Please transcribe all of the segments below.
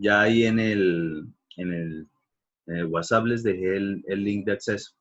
Ya ahí en el WhatsApp les dejé el link de acceso.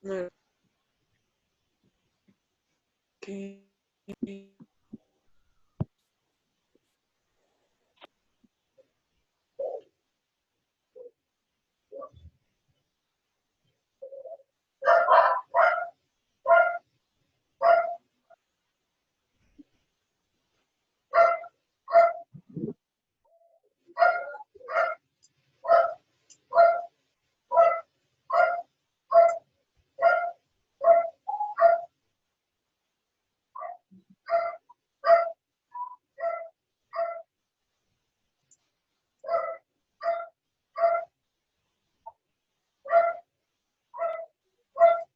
No. ¿Qué?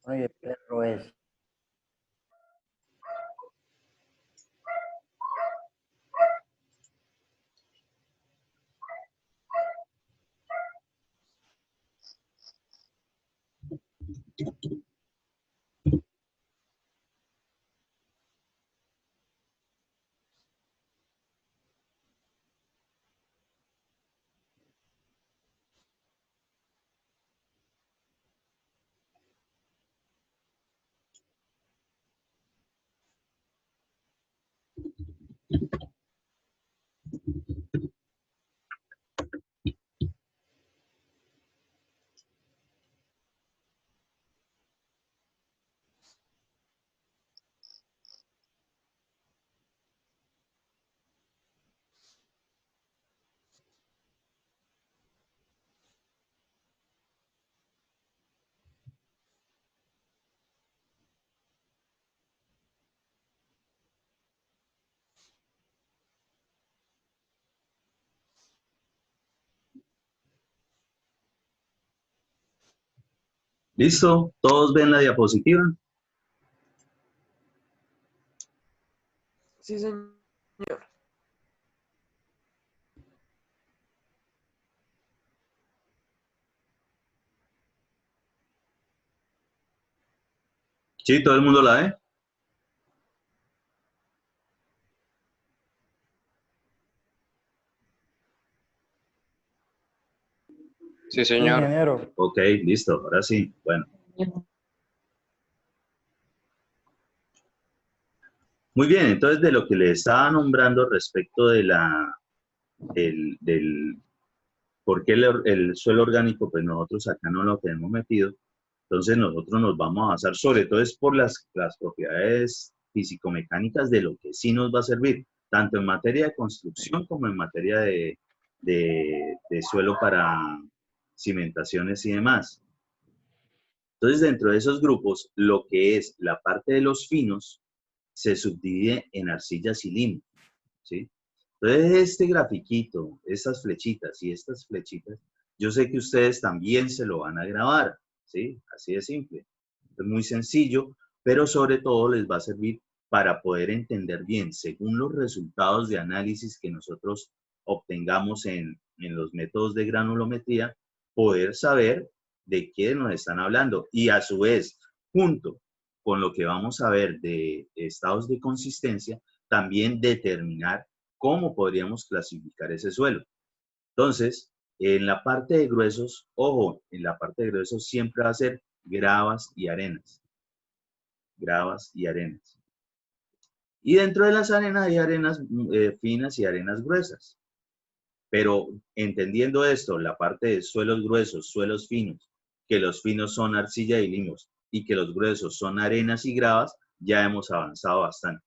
Oye, perro es. ¿Listo? ¿Todos ven la diapositiva? Sí, señor. ¿Sí? ¿Todo el mundo la ve? Sí, Sí, señor. ingeniero. Ok, listo, ahora sí. Bueno, muy bien, entonces de lo que le estaba nombrando respecto de del por qué el suelo orgánico, pues nosotros acá no lo tenemos metido, entonces nosotros nos vamos a basar sobre todo es por las propiedades físico-mecánicas de lo que sí nos va a servir, tanto en materia de construcción como en materia de suelo para cimentaciones y demás. Entonces, dentro de esos grupos, lo que es la parte de los finos se subdivide en arcillas y limo, ¿sí? Entonces, este grafiquito, estas flechitas y estas flechitas, yo sé que ustedes también se lo van a grabar, ¿sí? Así de simple. Es muy sencillo, pero sobre todo les va a servir para poder entender bien, según los resultados de análisis que nosotros obtengamos en los métodos de granulometría, poder saber de qué nos están hablando y a su vez, junto con lo que vamos a ver de estados de consistencia, también determinar cómo podríamos clasificar ese suelo. Entonces, en la parte de gruesos, ojo, en la parte de gruesos siempre va a ser gravas y arenas. gravas y arenas. Y dentro de las arenas hay arenas finas y arenas gruesas. Pero entendiendo esto, la parte de suelos gruesos, suelos finos, que los finos son arcilla y limos y que los gruesos son arenas y gravas, ya hemos avanzado bastante.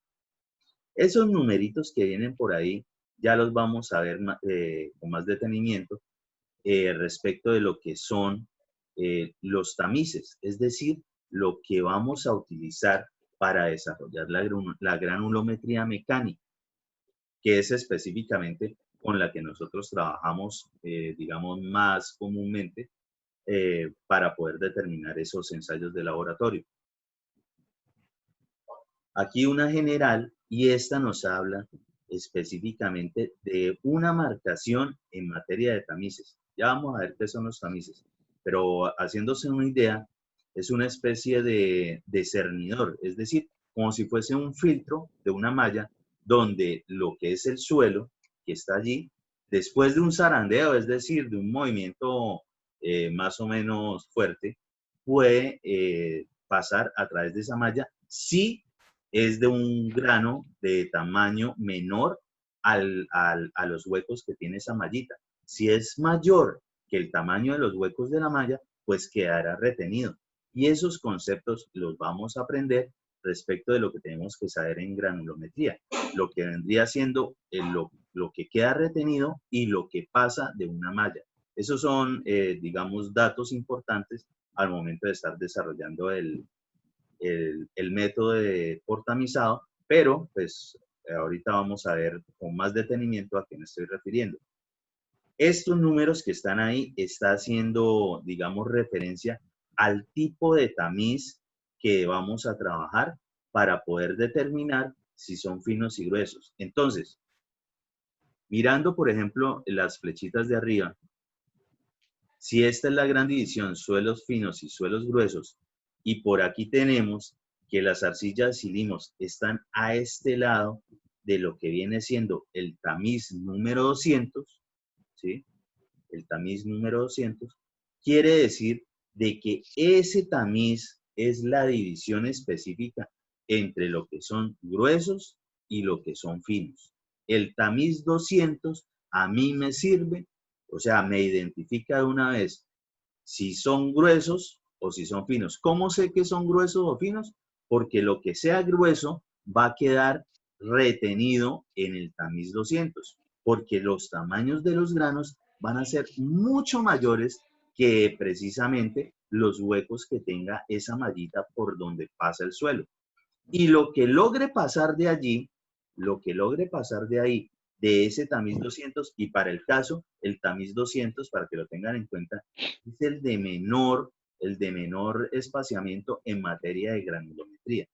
Esos numeritos que vienen por ahí ya los vamos a ver con más detenimiento respecto de lo que son los tamices, es decir, lo que vamos a utilizar para desarrollar la granulometría mecánica, que es específicamente con la que nosotros trabajamos, digamos, más comúnmente para poder determinar esos ensayos de laboratorio. Aquí una general, y esta nos habla específicamente de una marcación en materia de tamices. Ya vamos a ver qué son los tamices, pero haciéndose una idea, es una especie de cernidor, es decir, como si fuese un filtro de una malla donde lo que es el suelo que está allí, después de un zarandeo, es decir, de un movimiento más o menos fuerte, puede pasar a través de esa malla si es de un grano de tamaño menor a los huecos que tiene esa mallita. Si es mayor que el tamaño de los huecos de la malla, pues quedará retenido. Y esos conceptos los vamos a aprender respecto de lo que tenemos que saber en granulometría, lo que vendría siendo lo que queda retenido y lo que pasa de una malla. Esos son, digamos, datos importantes al momento de estar desarrollando el método de portamizado, pero pues ahorita vamos a ver con más detenimiento a qué me estoy refiriendo. Estos números que están ahí está haciendo, digamos, referencia al tipo de tamiz que vamos a trabajar para poder determinar si son finos y gruesos. Entonces, mirando, por ejemplo, las flechitas de arriba, si esta es la gran división, suelos finos y suelos gruesos, y por aquí tenemos que las arcillas y limos están a este lado de lo que viene siendo el tamiz número 200, ¿sí? El tamiz número 200, quiere decir de que ese tamiz es la división específica entre lo que son gruesos y lo que son finos. El tamiz 200 a mí me sirve, o sea, me identifica de una vez si son gruesos o si son finos. ¿Cómo sé que son gruesos o finos? Porque lo que sea grueso va a quedar retenido en el tamiz 200, porque los tamaños de los granos van a ser mucho mayores que precisamente los huecos que tenga esa mallita por donde pasa el suelo. Y lo que logre pasar de allí, lo que logre pasar de ahí, de ese tamiz 200, y para el caso, el tamiz 200, para que lo tengan en cuenta, es el de menor espaciamiento en materia de granulometría.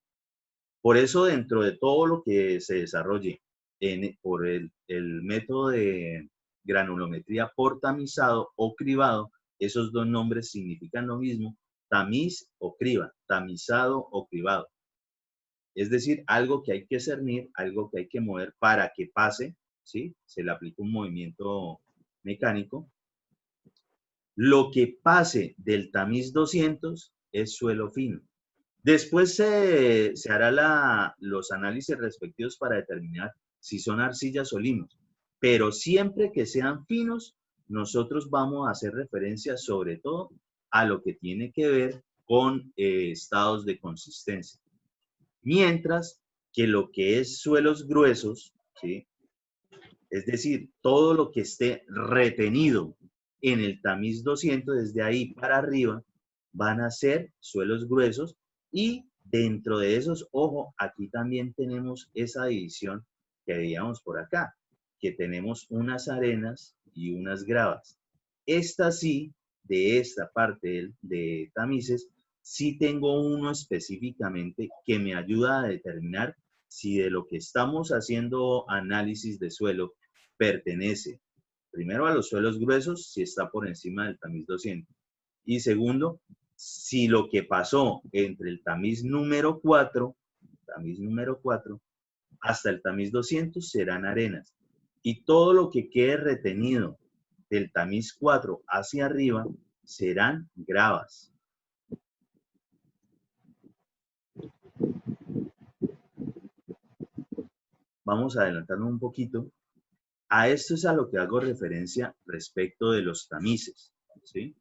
Por eso, dentro de todo lo que se desarrolle por el método de granulometría por tamizado o cribado, esos dos nombres significan lo mismo, tamiz o criba, tamizado o cribado. Es decir, algo que hay que cernir, algo que hay que mover para que pase, ¿sí? Se le aplica un movimiento mecánico. Lo que pase del tamiz 200 es suelo fino. Después se hará los análisis respectivos para determinar si son arcillas o limos. Pero siempre que sean finos, nosotros vamos a hacer referencia sobre todo a lo que tiene que ver con estados de consistencia. Mientras que lo que es suelos gruesos, ¿sí? Es decir, todo lo que esté retenido en el tamiz 200, desde ahí para arriba, van a ser suelos gruesos y dentro de esos, ojo, aquí también tenemos esa división que veíamos por acá, que tenemos unas arenas y unas gravas. Esta sí, de esta parte de tamices, sí tengo uno específicamente que me ayuda a determinar si de lo que estamos haciendo análisis de suelo pertenece primero a los suelos gruesos, si está por encima del tamiz 200. Y segundo, si lo que pasó entre el tamiz número 4 hasta el tamiz 200 serán arenas. Y todo lo que quede retenido del tamiz 4 hacia arriba serán gravas. vamos adelantando un poquito. A esto es a lo que hago referencia respecto de los tamices, ¿sí?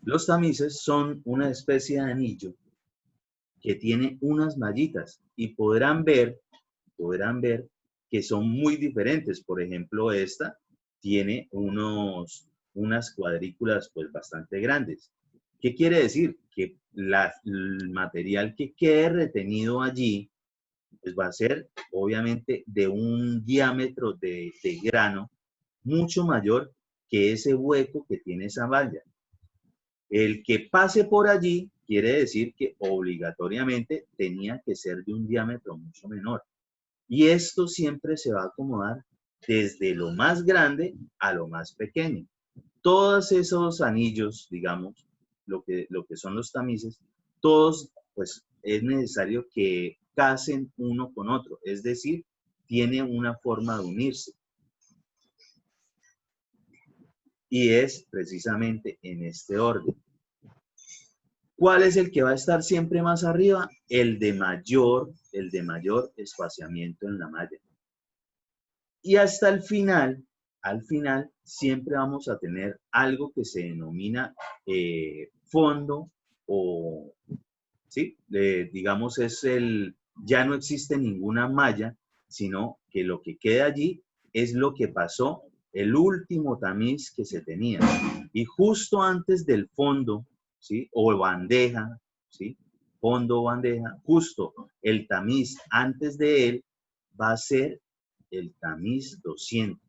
Los tamices son una especie de anillo que tiene unas mallitas y podrán ver que son muy diferentes. Por ejemplo, esta tiene unas cuadrículas pues bastante grandes. ¿Qué quiere decir? Que el material que quede retenido allí pues va a ser obviamente de un diámetro de grano mucho mayor que ese hueco que tiene esa valla. El que pase por allí quiere decir que obligatoriamente tenía que ser de un diámetro mucho menor. Y esto siempre se va a acomodar desde lo más grande a lo más pequeño. Todos esos anillos, digamos, lo que son los tamices, todos, pues es necesario que casen uno con otro, es decir, tiene una forma de unirse. Y es precisamente en este orden. ¿Cuál es el que va a estar siempre más arriba? El de mayor espaciamiento en la malla. Y hasta el final, al final, siempre vamos a tener algo que se denomina fondo o, ¿sí? Digamos, ya no existe ninguna malla, sino que lo que queda allí es lo que pasó, el último tamiz que se tenía. Y justo antes del fondo, ¿sí? O bandeja, ¿sí? Fondo o bandeja, justo el tamiz antes de él va a ser el tamiz 200.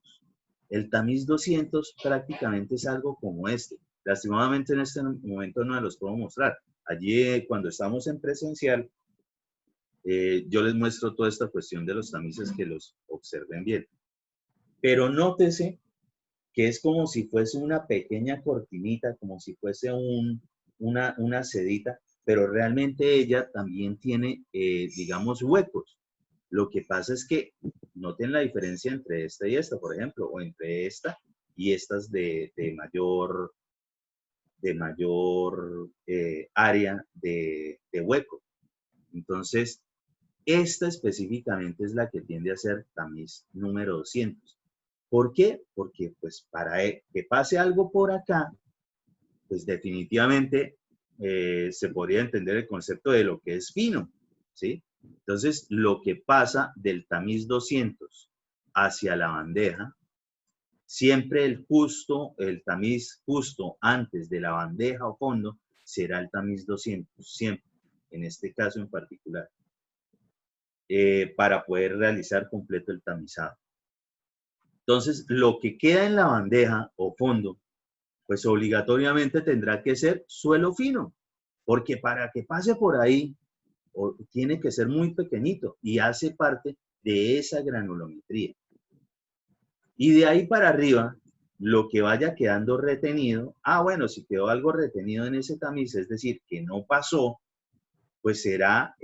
El tamiz 200 prácticamente es algo como este. Lastimadamente en este momento no los puedo mostrar. Allí cuando estamos en presencial, yo les muestro toda esta cuestión de los tamices que los observen bien. Pero nótese que es como si fuese una pequeña cortinita, como si fuese una sedita, pero realmente ella también tiene, digamos, huecos. Lo que pasa es que noten la diferencia entre esta y esta, por ejemplo, o entre esta y estas de mayor área de hueco. Entonces, esta específicamente es la que tiende a ser tamiz número 200. ¿Por qué? Porque pues para que pase algo por acá, pues definitivamente se podría entender el concepto de lo que es fino, ¿sí? Entonces, lo que pasa del tamiz 200 hacia la bandeja, siempre el tamiz justo antes de la bandeja o fondo será el tamiz 200, siempre, en este caso en particular, para poder realizar completo el tamizado. Entonces, lo que queda en la bandeja o fondo, pues obligatoriamente tendrá que ser suelo fino, porque para que pase por ahí, tiene que ser muy pequeñito y hace parte de esa granulometría. Y de ahí para arriba, lo que vaya quedando retenido, bueno, si quedó algo retenido en ese tamiz, es decir, que no pasó, pues será,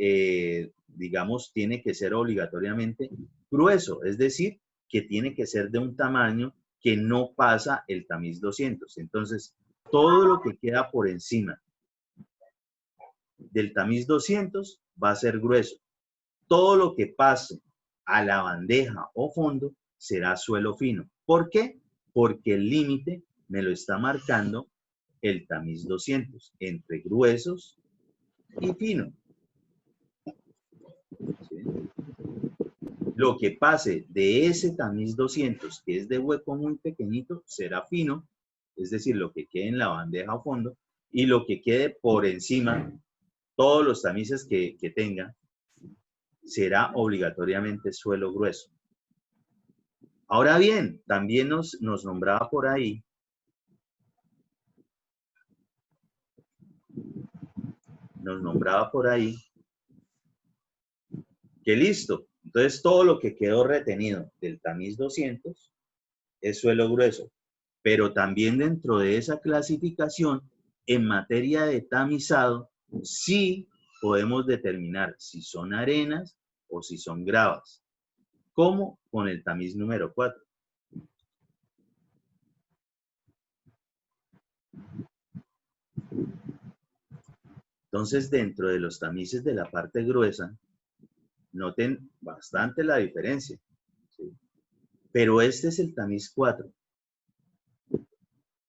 digamos, tiene que ser obligatoriamente grueso, es decir, que tiene que ser de un tamaño que no pasa el tamiz 200. Entonces, todo lo que queda por encima del tamiz 200 va a ser grueso. Todo lo que pase a la bandeja o fondo será suelo fino. ¿Por qué? Porque el límite me lo está marcando el tamiz 200 entre gruesos y fino. ¿Sí? Lo que pase de ese tamiz 200, que es de hueco muy pequeñito, será fino, es decir, lo que quede en la bandeja o fondo, y lo que quede por encima, todos los tamices que tenga, será obligatoriamente suelo grueso. Ahora bien, también nos nombraba por ahí que listo. Entonces, todo lo que quedó retenido del tamiz 200 es suelo grueso. Pero también dentro de esa clasificación, en materia de tamizado, sí podemos determinar si son arenas o si son gravas. ¿Cómo? Con el tamiz número 4. Entonces, dentro de los tamices de la parte gruesa, Noten bastante la diferencia, ¿sí? Pero este es el tamiz 4.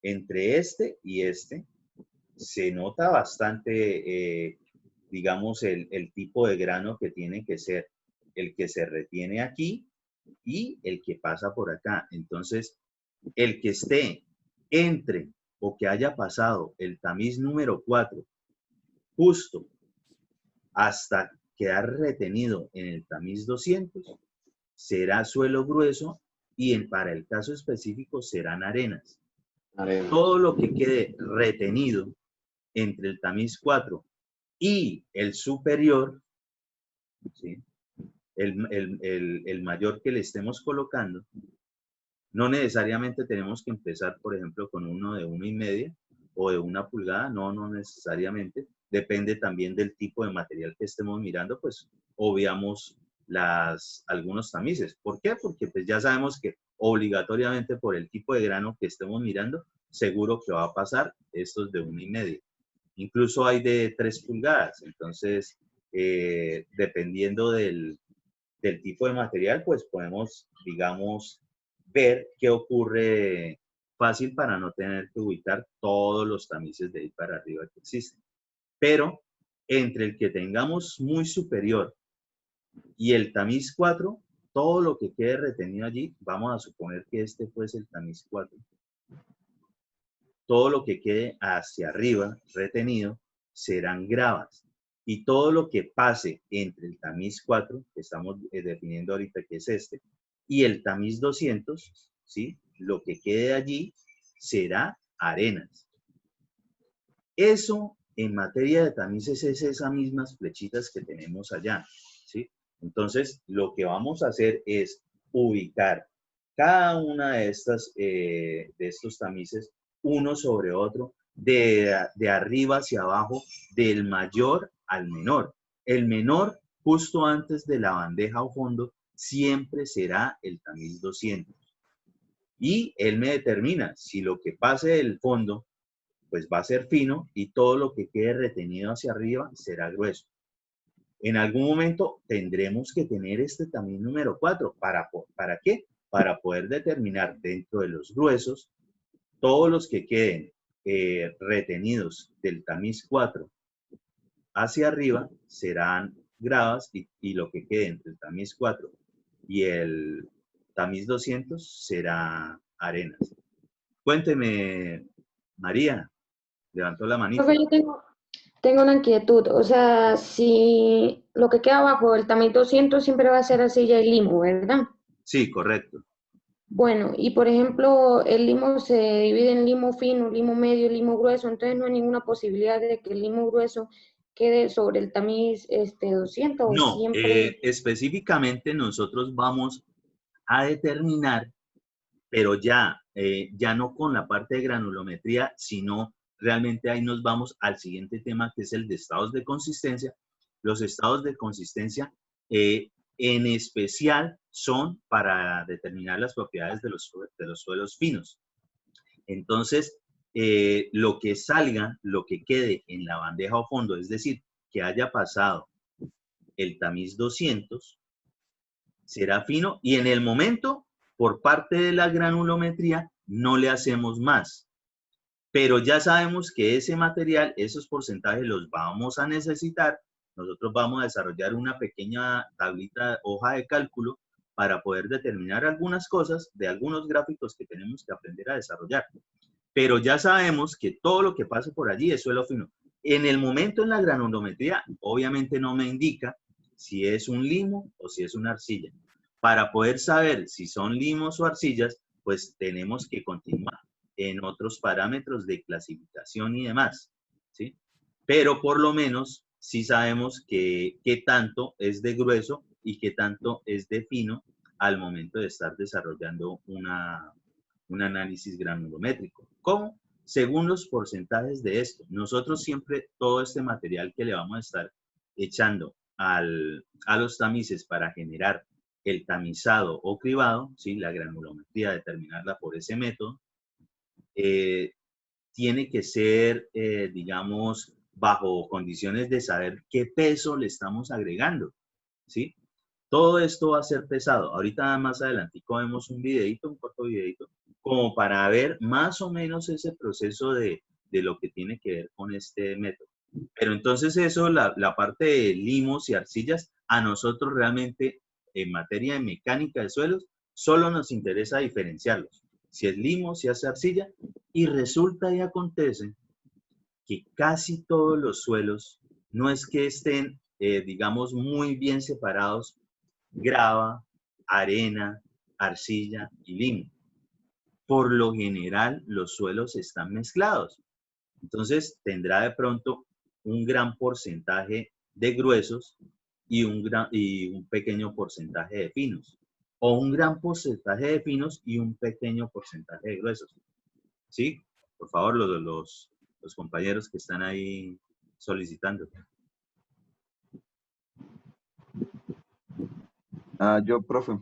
Entre este y este se nota bastante, digamos, el tipo de grano que tiene que ser el que se retiene aquí y el que pasa por acá. Entonces, el que esté entre o que haya pasado el tamiz número 4 justo hasta quedar retenido en el tamiz 200, será suelo grueso y para el caso específico serán arenas. Todo lo que quede retenido entre el tamiz 4 y el superior, ¿sí? El mayor que le estemos colocando, no necesariamente tenemos que empezar, por ejemplo, con uno de 1,5 o de 1 pulgada, no necesariamente. Depende también del tipo de material que estemos mirando, pues obviamos algunos tamices. ¿Por qué? Porque pues ya sabemos que obligatoriamente por el tipo de grano que estemos mirando, seguro que va a pasar estos de 1,5. Incluso hay de 3 pulgadas. Entonces, dependiendo del tipo de material, pues podemos, digamos, ver qué ocurre fácil para no tener que ubicar todos los tamices de ahí para arriba que existen. Pero entre el que tengamos muy superior y el tamiz 4, todo lo que quede retenido allí, vamos a suponer que este fuese el tamiz 4. Todo lo que quede hacia arriba retenido serán gravas. Y todo lo que pase entre el tamiz 4, que estamos definiendo ahorita que es este, y el tamiz 200, ¿sí? Lo que quede allí será arenas. Eso en materia de tamices es esas mismas flechitas que tenemos allá, ¿sí? Entonces, lo que vamos a hacer es ubicar cada una de estos tamices uno sobre otro, de arriba hacia abajo, del mayor al menor. El menor, justo antes de la bandeja o fondo, siempre será el tamiz 200. Y él me determina si lo que pase del fondo, pues va a ser fino y todo lo que quede retenido hacia arriba será grueso. En algún momento tendremos que tener este tamiz número 4. ¿Para qué? Para poder determinar dentro de los gruesos, todos los que queden retenidos del tamiz 4 hacia arriba serán gravas y lo que quede entre el tamiz 4 y el tamiz 200 será arenas. Cuénteme, María, levantó la manito. Profe, yo tengo una inquietud. O sea, si lo que queda abajo del tamiz 200 siempre va a ser arcilla y limo, ¿verdad? Sí, correcto. Bueno, y por ejemplo, el limo se divide en limo fino, limo medio, limo grueso, entonces no hay ninguna posibilidad de que el limo grueso quede sobre el tamiz 200 o No, siempre. específicamente nosotros vamos a determinar, pero ya no con la parte de granulometría, sino realmente ahí nos vamos al siguiente tema, que es el de estados de consistencia. Los estados de consistencia en especial son para determinar las propiedades de los suelos finos. Entonces, lo que salga, lo que quede en la bandeja o fondo, es decir, que haya pasado el tamiz 200, será fino y en el momento, por parte de la granulometría, no le hacemos más. Pero ya sabemos que ese material, esos porcentajes los vamos a necesitar. Nosotros vamos a desarrollar una pequeña tablita, hoja de cálculo, para poder determinar algunas cosas de algunos gráficos que tenemos que aprender a desarrollar. Pero ya sabemos que todo lo que pase por allí es suelo fino. En el momento en la granulometría, obviamente no me indica si es un limo o si es una arcilla. Para poder saber si son limos o arcillas, pues tenemos que continuar en otros parámetros de clasificación y demás, ¿sí? Pero por lo menos sí sabemos qué tanto es de grueso y qué tanto es de fino al momento de estar desarrollando un análisis granulométrico. ¿Cómo? Según los porcentajes de esto. Nosotros siempre todo este material que le vamos a estar echando a los tamices para generar el tamizado o cribado, ¿sí? La granulometría, determinarla por ese método, tiene que ser, digamos, bajo condiciones de saber qué peso le estamos agregando, ¿sí? Todo esto va a ser pesado. Ahorita más adelantico vemos un videito, un corto videito, como para ver más o menos ese proceso de lo que tiene que ver con este método. Pero entonces eso, la parte de limos y arcillas, a nosotros realmente en materia de mecánica de suelos, solo nos interesa diferenciarlos. Si es limo, si es arcilla, y resulta y acontece que casi todos los suelos no es que estén, digamos, muy bien separados, grava, arena, arcilla y limo. Por lo general, los suelos están mezclados. Entonces, tendrá de pronto un gran porcentaje de gruesos y un pequeño porcentaje de finos. O un gran porcentaje de finos y un pequeño porcentaje de gruesos. ¿Sí? Por favor, los compañeros que están ahí solicitando. Yo, profe,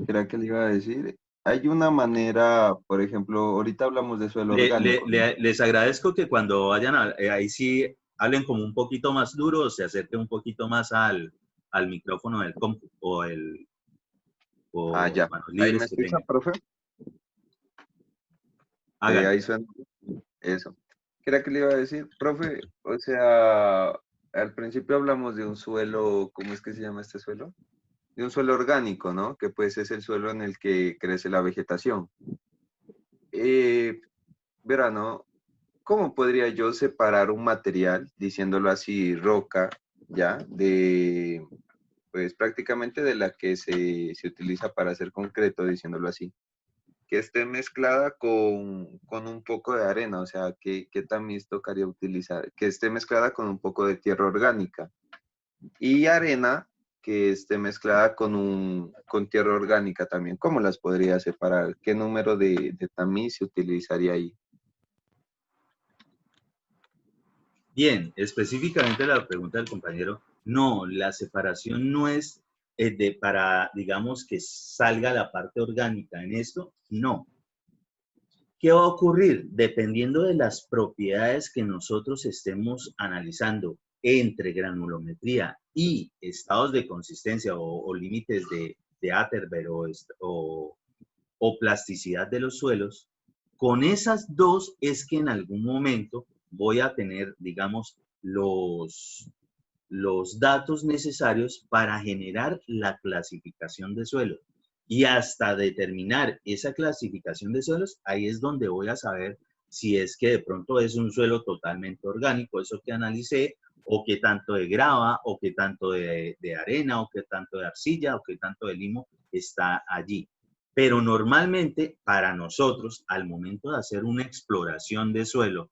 creo que le iba a decir, hay una manera, por ejemplo, ahorita hablamos de suelo orgánico, ¿no? Les agradezco que cuando vayan, ahí sí hablen como un poquito más duro, se acerquen un poquito más al micrófono del compu o Ya. manos ¿Ahí libres me que escucha, tengan. profe? Háganlo. Ahí suena. Eso. ¿Qué que le iba a decir, profe? O sea, al principio hablamos de un suelo, ¿cómo es que se llama este suelo? De un suelo orgánico, ¿no? Que pues es el suelo en el que crece la vegetación. Verá, ¿no? ¿Cómo podría yo separar un material, diciéndolo así, roca, ya, de, pues prácticamente de la que se utiliza para hacer concreto, diciéndolo así, que esté mezclada con un poco de arena, o sea, ¿qué tamiz tocaría utilizar? Que esté mezclada con un poco de tierra orgánica y arena que esté mezclada con tierra orgánica también. ¿Cómo las podría separar? ¿Qué número de tamiz se utilizaría ahí? Bien, específicamente la pregunta del compañero, no, la separación no es para, digamos, que salga la parte orgánica en esto, no. ¿Qué va a ocurrir? Dependiendo de las propiedades que nosotros estemos analizando entre granulometría y estados de consistencia o límites de Atterberg o plasticidad de los suelos, con esas dos es que en algún momento voy a tener, digamos, los datos necesarios para generar la clasificación de suelos. Y hasta determinar esa clasificación de suelos, ahí es donde voy a saber si es que de pronto es un suelo totalmente orgánico, eso que analicé, o qué tanto de grava, o qué tanto de arena, o qué tanto de arcilla, o qué tanto de limo está allí. Pero normalmente para nosotros, al momento de hacer una exploración de suelo,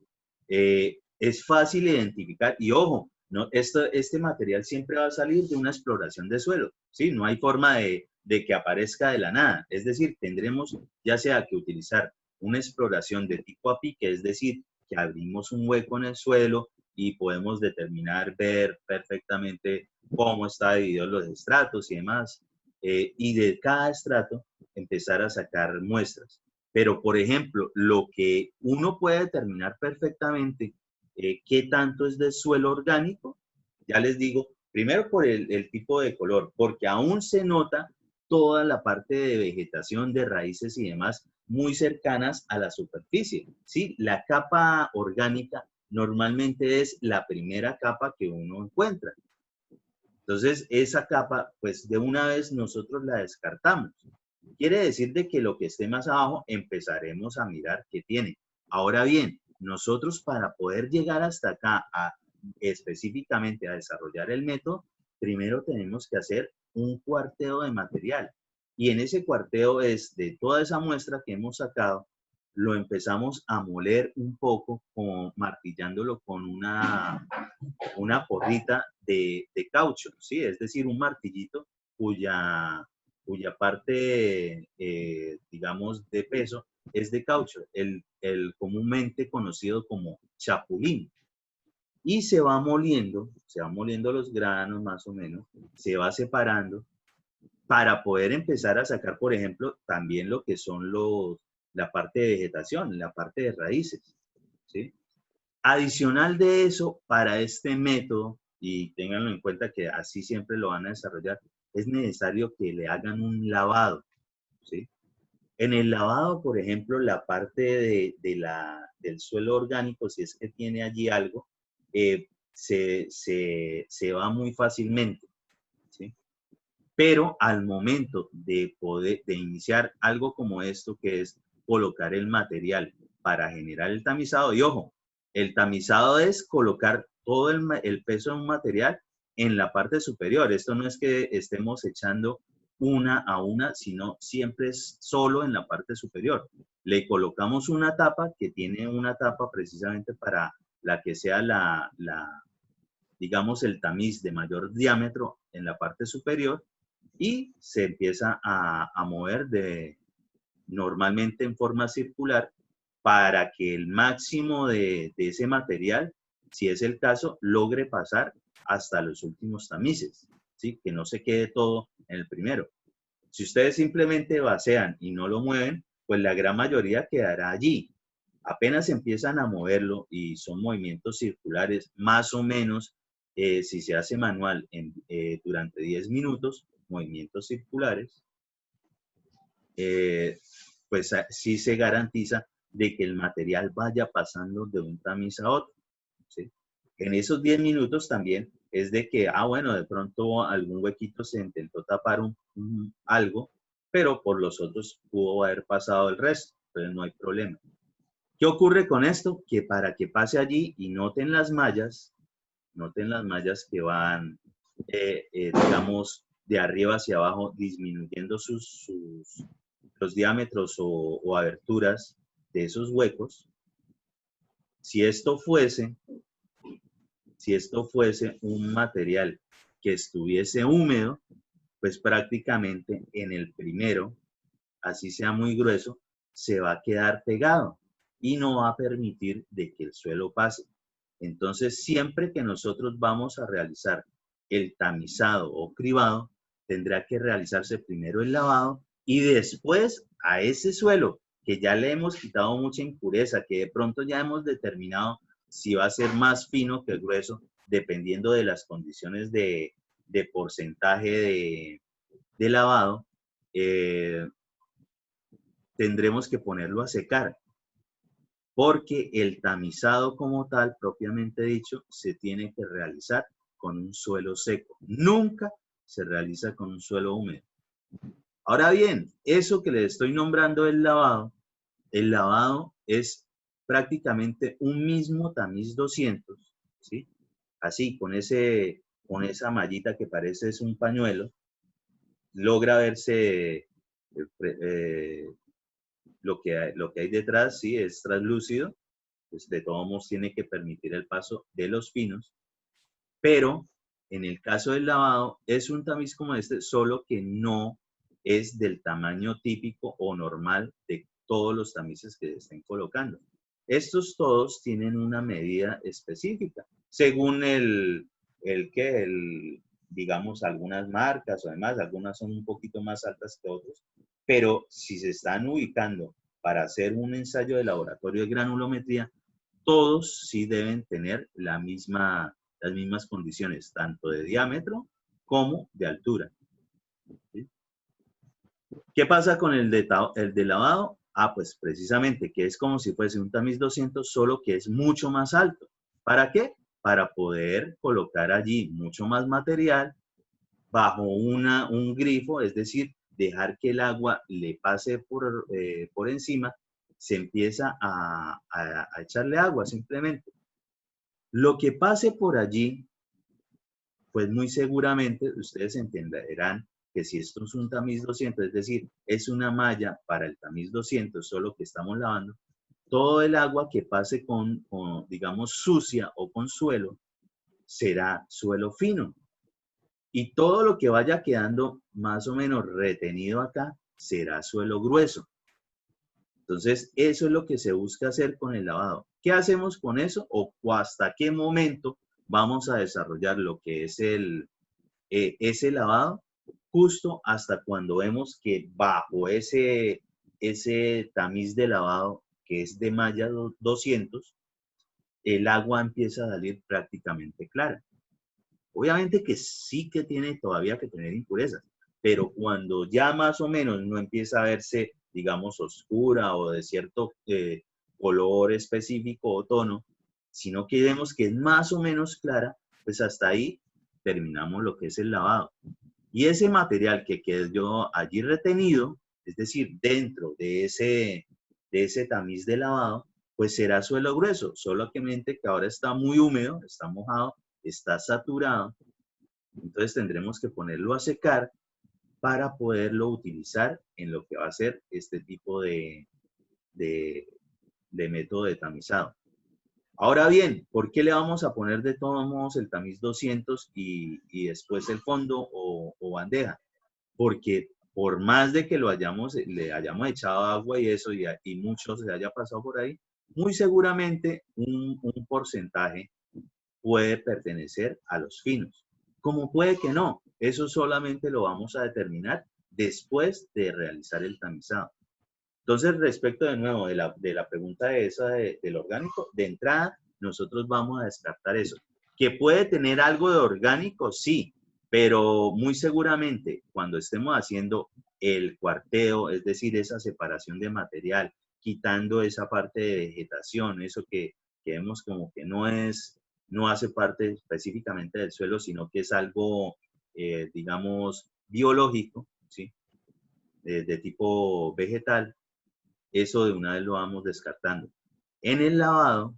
es fácil identificar, y ojo, no, este material siempre va a salir de una exploración de suelo, ¿sí? No hay forma de que aparezca de la nada. Es decir, tendremos ya sea que utilizar una exploración de tipo a pique, es decir, que abrimos un hueco en el suelo y podemos determinar, ver perfectamente cómo está dividido los estratos y demás, y de cada estrato empezar a sacar muestras. Pero, por ejemplo, lo que uno puede determinar perfectamente qué tanto es de suelo orgánico, ya les digo, primero por el tipo de color, porque aún se nota toda la parte de vegetación, de raíces y demás muy cercanas a la superficie. ¿Sí? La capa orgánica normalmente es la primera capa que uno encuentra. Entonces, esa capa, pues de una vez nosotros la descartamos. Quiere decir de que lo que esté más abajo empezaremos a mirar qué tiene. Ahora bien, nosotros para poder llegar hasta acá específicamente a desarrollar el método, primero tenemos que hacer un cuarteo de material. Y en ese cuarteo es de toda esa muestra que hemos sacado, lo empezamos a moler un poco, como martillándolo con una porrita de caucho, ¿sí? Es decir, un martillito cuya parte, digamos, de peso es de caucho, el comúnmente conocido como chapulín. Y se va moliendo los granos más o menos, se va separando para poder empezar a sacar, por ejemplo, también lo que son la parte de vegetación, la parte de raíces, ¿sí? Adicional de eso, para este método, y ténganlo en cuenta que así siempre lo van a desarrollar, es necesario que le hagan un lavado, ¿sí? En el lavado, por ejemplo, la parte del suelo orgánico, si es que tiene allí algo, se va muy fácilmente, ¿sí? Pero al momento de iniciar algo como esto, que es colocar el material para generar el tamizado, y ojo, el tamizado es colocar todo el peso de un material en la parte superior. Esto no es que estemos echando una a una, sino siempre es solo en la parte superior. Le colocamos una tapa que tiene una tapa precisamente para la que sea digamos, el tamiz de mayor diámetro en la parte superior, y se empieza a mover normalmente en forma circular para que el máximo de ese material, si es el caso, logre pasar hasta los últimos tamices, ¿sí? Que no se quede todo en el primero. Si ustedes simplemente vacían y no lo mueven, pues la gran mayoría quedará allí. Apenas empiezan a moverlo y son movimientos circulares, más o menos, si se hace manual durante 10 minutos, movimientos circulares, pues sí se garantiza de que el material vaya pasando de un tamiz a otro, ¿sí? En esos 10 minutos también es de que, bueno, de pronto algún huequito se intentó tapar algo, pero por los otros pudo haber pasado el resto, entonces no hay problema. ¿Qué ocurre con esto? Que para que pase allí y noten las mallas que van, digamos, de arriba hacia abajo, disminuyendo los diámetros o aberturas de esos huecos. Si esto fuese un material que estuviese húmedo, pues prácticamente en el primero, así sea muy grueso, se va a quedar pegado y no va a permitir de que el suelo pase. Entonces, siempre que nosotros vamos a realizar el tamizado o cribado, tendrá que realizarse primero el lavado y después a ese suelo que ya le hemos quitado mucha impureza, que de pronto ya hemos determinado si va a ser más fino que grueso, dependiendo de las condiciones de porcentaje de lavado, tendremos que ponerlo a secar, porque el tamizado como tal, propiamente dicho, se tiene que realizar con un suelo seco. Nunca se realiza con un suelo húmedo. Ahora bien, eso que les estoy nombrando el lavado es prácticamente un mismo tamiz 200, ¿sí? Así, con esa mallita que parece es un pañuelo, logra verse lo que hay detrás, sí, es translúcido, pues de todos modos tiene que permitir el paso de los finos, pero en el caso del lavado es un tamiz como este, solo que no es del tamaño típico o normal de todos los tamices que se estén colocando. Estos todos tienen una medida específica, según digamos, algunas marcas o demás, algunas son un poquito más altas que otros, pero si se están ubicando para hacer un ensayo de laboratorio de granulometría, todos sí deben tener las mismas condiciones, tanto de diámetro como de altura, ¿sí? ¿Qué pasa con el de lavado? Pues precisamente que es como si fuese un tamiz 200, solo que es mucho más alto. ¿Para qué? Para poder colocar allí mucho más material bajo un grifo, es decir, dejar que el agua le pase por encima, se empieza a echarle agua simplemente. Lo que pase por allí, pues muy seguramente ustedes entenderán que si esto es un tamiz 200, es decir, es una malla para el tamiz 200, solo que estamos lavando, todo el agua que pase digamos, sucia o con suelo, será suelo fino. Y todo lo que vaya quedando más o menos retenido acá, será suelo grueso. Entonces, eso es lo que se busca hacer con el lavado. ¿Qué hacemos con eso? ¿O hasta qué momento vamos a desarrollar lo que es ese lavado? Justo hasta cuando vemos que bajo ese tamiz de lavado, que es de malla 200, el agua empieza a salir prácticamente clara. Obviamente que sí que tiene todavía que tener impurezas, pero cuando ya más o menos no empieza a verse, digamos, oscura o de cierto color específico o tono, sino que vemos que es más o menos clara, pues hasta ahí terminamos lo que es el lavado. Y ese material que quedó allí retenido, es decir, dentro de ese tamiz de lavado, pues será suelo grueso, solamente que ahora está muy húmedo, está mojado, está saturado. Entonces tendremos que ponerlo a secar para poderlo utilizar en lo que va a ser este tipo de método de tamizado. Ahora bien, ¿por qué le vamos a poner de todos modos el tamiz 200 y después el fondo o bandeja? Porque por más de que le hayamos echado agua y eso, y mucho se haya pasado por ahí, muy seguramente un porcentaje puede pertenecer a los finos. Como puede que no, eso solamente lo vamos a determinar después de realizar el tamizado. Entonces, respecto de nuevo de la pregunta esa del orgánico, de entrada nosotros vamos a descartar eso. ¿Que puede tener algo de orgánico? Sí, pero muy seguramente cuando estemos haciendo el cuarteo, es decir, esa separación de material, quitando esa parte de vegetación, eso que vemos como que no hace parte específicamente del suelo, sino que es algo, digamos, biológico, ¿sí? De tipo vegetal, eso de una vez lo vamos descartando. En el lavado,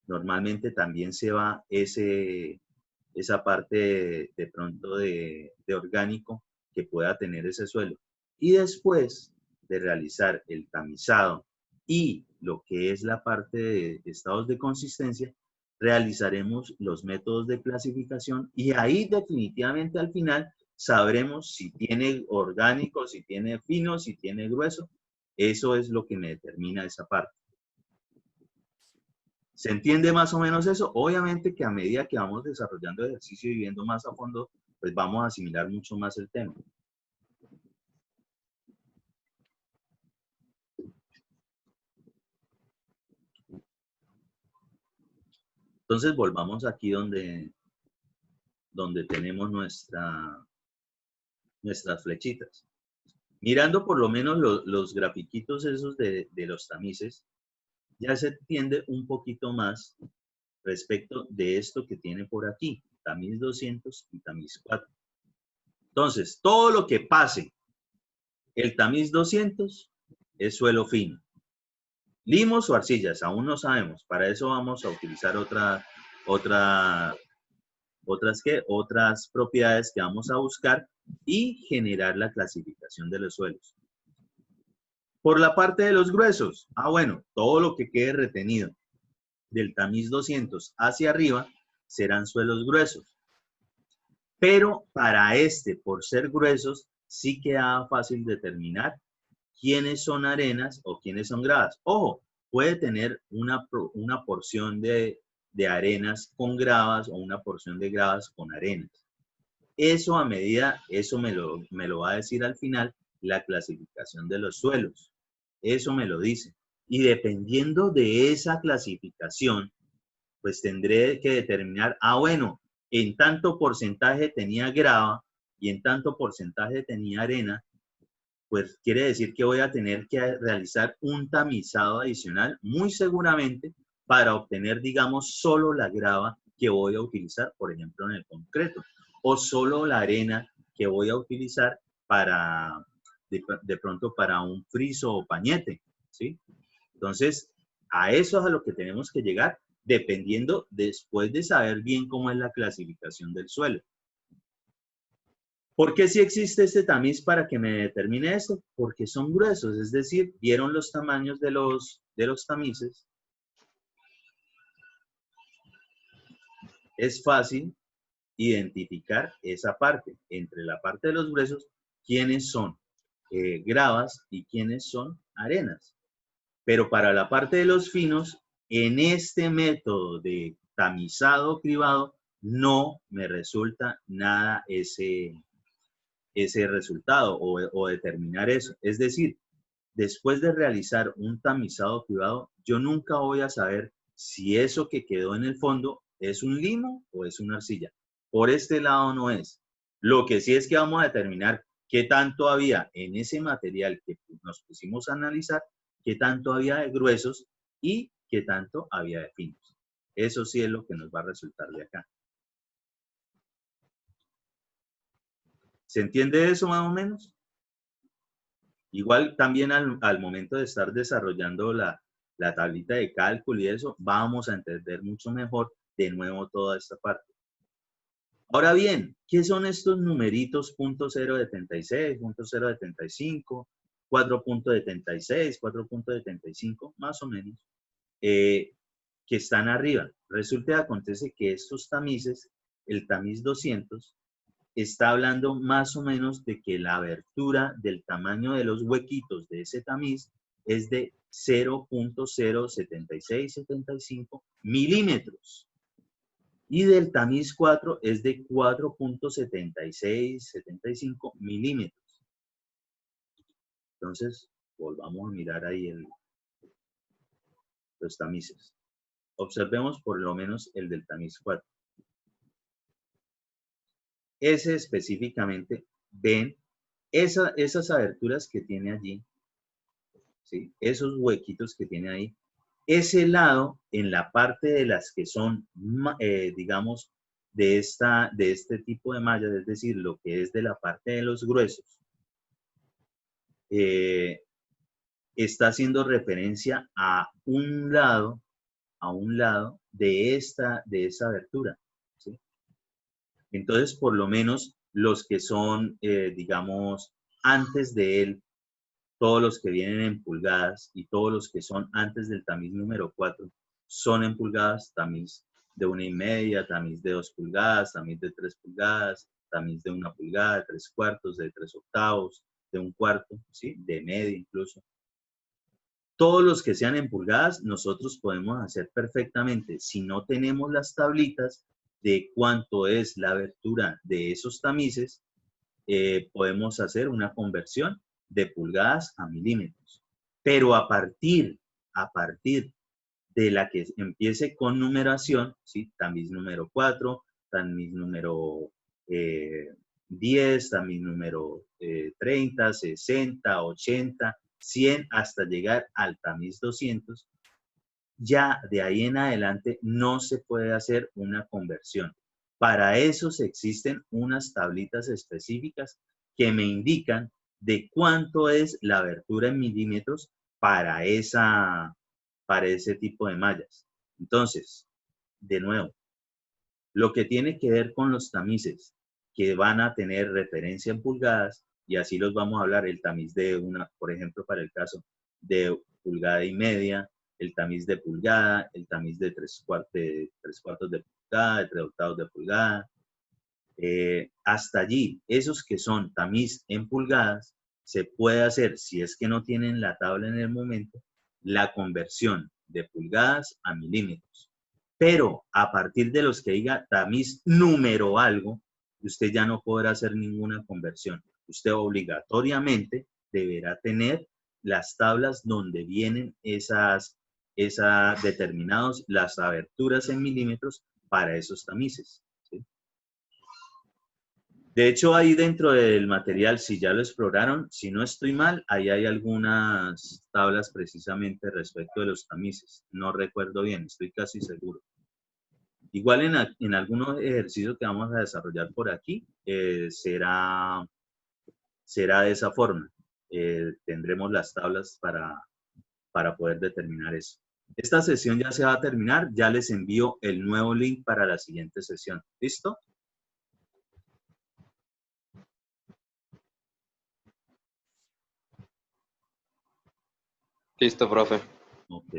normalmente también se va esa parte de pronto de orgánico que pueda tener ese suelo. Y después de realizar el tamizado y lo que es la parte de estados de consistencia, realizaremos los métodos de clasificación y ahí definitivamente al final sabremos si tiene orgánico, si tiene fino, si tiene grueso. Eso es lo que me determina esa parte. ¿Se entiende más o menos eso? Obviamente que a medida que vamos desarrollando ejercicio y viendo más a fondo, pues vamos a asimilar mucho más el tema. Entonces volvamos aquí donde tenemos nuestras flechitas. Mirando por lo menos los grafiquitos esos de los tamices, ya se entiende un poquito más respecto de esto que tiene por aquí, tamiz 200 y tamiz 4. Entonces, todo lo que pase el tamiz 200 es suelo fino. Limos o arcillas, aún no sabemos. Para eso vamos a utilizar otras propiedades que vamos a buscar y generar la clasificación de los suelos. Por la parte de los gruesos, bueno, todo lo que quede retenido del tamiz 200 hacia arriba serán suelos gruesos. Pero para por ser gruesos, sí queda fácil determinar quiénes son arenas o quiénes son gravas. Ojo, puede tener una porción de arenas con gravas o una porción de gravas con arenas. Eso me lo va a decir al final la clasificación de los suelos. Eso me lo dice. Y dependiendo de esa clasificación, pues tendré que determinar, bueno, en tanto porcentaje tenía grava y en tanto porcentaje tenía arena, pues quiere decir que voy a tener que realizar un tamizado adicional, muy seguramente, para obtener, digamos, solo la grava que voy a utilizar, por ejemplo, en el concreto, o solo la arena que voy a utilizar de pronto para un friso o pañete, ¿sí? Entonces, a eso es a lo que tenemos que llegar, dependiendo después de saber bien cómo es la clasificación del suelo. ¿Por qué sí existe este tamiz para que me determine esto? Porque son gruesos, es decir, ¿vieron los tamaños de los tamices? Es fácil identificar esa parte, entre la parte de los gruesos, quiénes son gravas y quiénes son arenas. Pero para la parte de los finos, en este método de tamizado cribado, no me resulta nada ese resultado o determinar eso. Es decir, después de realizar un tamizado cribado, yo nunca voy a saber si eso que quedó en el fondo es un limo o es una arcilla. por este lado no es. Lo que sí es que vamos a determinar qué tanto había en ese material que nos pusimos a analizar, qué tanto había de gruesos y qué tanto había de finos. Eso sí es lo que nos va a resultar de acá. ¿Se entiende eso más o menos? Igual también al momento de estar desarrollando la tablita de cálculo y eso, vamos a entender mucho mejor de nuevo toda esta parte. Ahora bien, ¿qué son estos numeritos .076, .075, 4.76, 4.75, más o menos, que están arriba? Resulta y acontece que estos tamices, el tamiz 200, está hablando más o menos de que la abertura del tamaño de los huequitos de ese tamiz es de 0.07675 milímetros. Y del tamiz 4 es de 4.7675 milímetros. Entonces, volvamos a mirar ahí los tamices. Observemos por lo menos el del tamiz 4. Ese específicamente, ven esas aberturas que tiene allí, ¿sí? Esos huequitos que tiene ahí. Ese lado, en la parte de las que son, digamos, de este tipo de mallas, es decir, lo que es de la parte de los gruesos, está haciendo referencia a un lado de esa abertura, ¿sí? Entonces, por lo menos los que son, digamos, antes de él, todos los que vienen en pulgadas y todos los que son antes del tamiz número 4 son en pulgadas, tamiz de 1,5, tamiz de 2 pulgadas, tamiz de 3 pulgadas, tamiz de 1 pulgada, de 3/4, de 3/8, de 1/4, ¿sí? De medio incluso. Todos los que sean en pulgadas, nosotros podemos hacer perfectamente, si no tenemos las tablitas de cuánto es la abertura de esos tamices, podemos hacer una conversión de pulgadas a milímetros. Pero a partir de la que empiece con numeración, ¿sí? Tamiz número 4, tamiz número 10, tamiz número 30, 60, 80, 100, hasta llegar al tamiz 200, ya de ahí en adelante no se puede hacer una conversión. Para eso existen unas tablitas específicas que me indican de cuánto es la abertura en milímetros para ese tipo de mallas. Entonces, de nuevo, lo que tiene que ver con los tamices que van a tener referencia en pulgadas, y así los vamos a hablar, el tamiz de una, por ejemplo, para el caso de 1,5 pulgadas, el tamiz de pulgada, el tamiz de 3/4 de pulgada, de 3/8 de pulgada. Hasta allí, esos que son tamiz en pulgadas, se puede hacer, si es que no tienen la tabla en el momento, la conversión de pulgadas a milímetros. Pero a partir de los que diga tamiz número algo, usted ya no podrá hacer ninguna conversión. Usted obligatoriamente deberá tener las tablas donde vienen determinados las aberturas en milímetros para esos tamices, ¿sí? De hecho, ahí dentro del material, si ya lo exploraron, si no estoy mal, ahí hay algunas tablas precisamente respecto de los tamices. No recuerdo bien, estoy casi seguro. Igual en algunos ejercicios que vamos a desarrollar por aquí, será de esa forma. Tendremos las tablas para poder determinar eso. Esta sesión ya se va a terminar, ya les envío el nuevo link para la siguiente sesión. ¿Listo? Listo, profe. Ok.